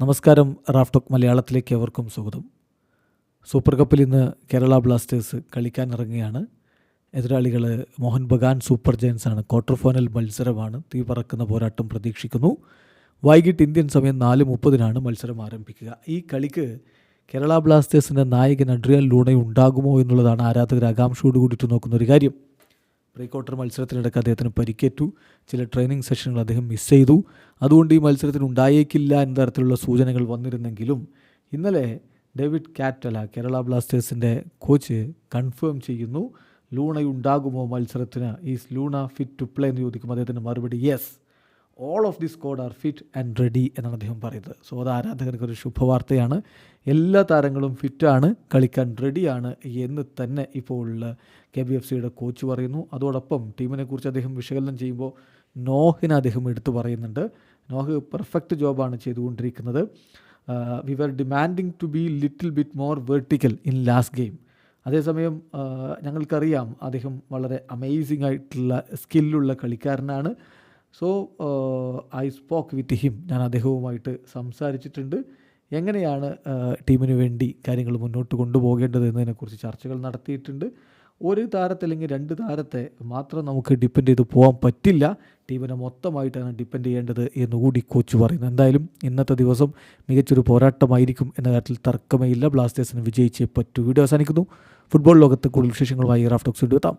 നമസ്കാരം. Raf talk മലയാളത്തിലേക്ക് അവർക്കും സ്വാഗതം. സൂപ്പർ കപ്പിൽ ഇന്ന് കേരള ബ്ലാസ്റ്റേഴ്സ് കളിക്കാനിറങ്ങുകയാണ്. എതിരാളികൾ മോഹൻ ബഗാൻ സൂപ്പർ ജയൻസ് ആണ്. ക്വാർട്ടർ ഫൈനൽ മത്സരമാണ്. തീ പറക്കുന്ന പോരാട്ടം പ്രതീക്ഷിക്കുന്നു. വൈകിട്ട് ഇന്ത്യൻ സമയം 4:30 മത്സരം ആരംഭിക്കുക. ഈ കളിക്ക് കേരള ബ്ലാസ്റ്റേഴ്സിൻ്റെ നായകൻ അഡ്രിയാൻ ലൂണ ഉണ്ടാകുമോ എന്നുള്ളതാണ് ആരാധകർ ആകാംക്ഷയോട് കൂടിയിട്ട് നോക്കുന്ന ഒരു കാര്യം. പ്രീ ക്വാർട്ടർ മത്സരത്തിനിടയ്ക്ക് അദ്ദേഹത്തിന് പരിക്കേറ്റു. ചില ട്രെയിനിങ് സെഷനുകൾ അദ്ദേഹം മിസ് ചെയ്തു. അതുകൊണ്ട് ഈ മത്സരത്തിന് ഉണ്ടായേക്കില്ല എന്ന തരത്തിലുള്ള സൂചനകൾ വന്നിരുന്നെങ്കിലും ഇന്നലെ ഡേവിഡ് കാറ്റല കേരള ബ്ലാസ്റ്റേഴ്സിൻ്റെ കോച്ച് കൺഫേം ചെയ്യുന്നു ലൂണ ഉണ്ടാകുമോ മത്സരത്തിന്. Is Luna fit to play എന്ന് ചോദിക്കും. അദ്ദേഹത്തിൻ്റെ മറുപടി yes, all of the squad are fit and ready എന്നാണ് അദ്ദേഹം പറയുന്നത്. സോ അത് ആരാധകർക്കൊരു ശുഭവാർത്തയാണ്. എല്ലാ താരങ്ങളും ഫിറ്റാണ്, കളിക്കാൻ റെഡിയാണ് എന്ന് തന്നെ ഇപ്പോൾ KBFCയുടെ കോച്ച് പറയുന്നു. അതോടൊപ്പം ടീമിനെക്കുറിച്ച് അദ്ദേഹം വിശകലനം ചെയ്യുമ്പോൾ നോഹിനെ അദ്ദേഹം എടുത്തു പറയുന്നുണ്ട്. നോഹ് പെർഫെക്റ്റ് ജോബാണ് ചെയ്തുകൊണ്ടിരിക്കുന്നത്. We were demanding to be little bit more vertical in last game. അതേസമയം ഞങ്ങൾക്കറിയാം അദ്ദേഹം വളരെ അമേസിംഗ് ആയിട്ടുള്ള സ്കില്ലുള്ള കളിക്കാരനാണ്. So I spoke with him. ഞാൻ അദ്ദേഹവുമായിട്ട് സംസാരിച്ചിട്ടുണ്ട്. എങ്ങനെയാണ് ടീമിന് വേണ്ടി കാര്യങ്ങൾ മുന്നോട്ട് കൊണ്ടുപോകേണ്ടത് എന്നതിനെക്കുറിച്ച് ചർച്ചകൾ നടത്തിയിട്ടുണ്ട്. ഒരു താരത്തെ അല്ലെങ്കിൽ രണ്ട് താരത്തെ മാത്രം നമുക്ക് ഡിപ്പെൻഡ് ചെയ്ത് പോകാൻ പറ്റില്ല. ടീമിനെ മൊത്തമായിട്ടാണ് ഡിപ്പെൻഡ് ചെയ്യേണ്ടത് എന്നുകൂടി കോച്ച് പറയുന്നു. എന്തായാലും ഇന്നത്തെ ദിവസം മികച്ചൊരു പോരാട്ടമായിരിക്കും എന്ന കാര്യത്തിൽ തർക്കമേ ഇല്ല. ബ്ലാസ്റ്റേഴ്സിന് വിജയിച്ചേ പറ്റൂ. വീഡിയോ അവസാനിക്കുന്നു. ഫുട്ബോൾ ലോകത്ത് കൂടുതൽ വിശേഷങ്ങളുമായി റാഫ് ടോക്സ് എത്താം.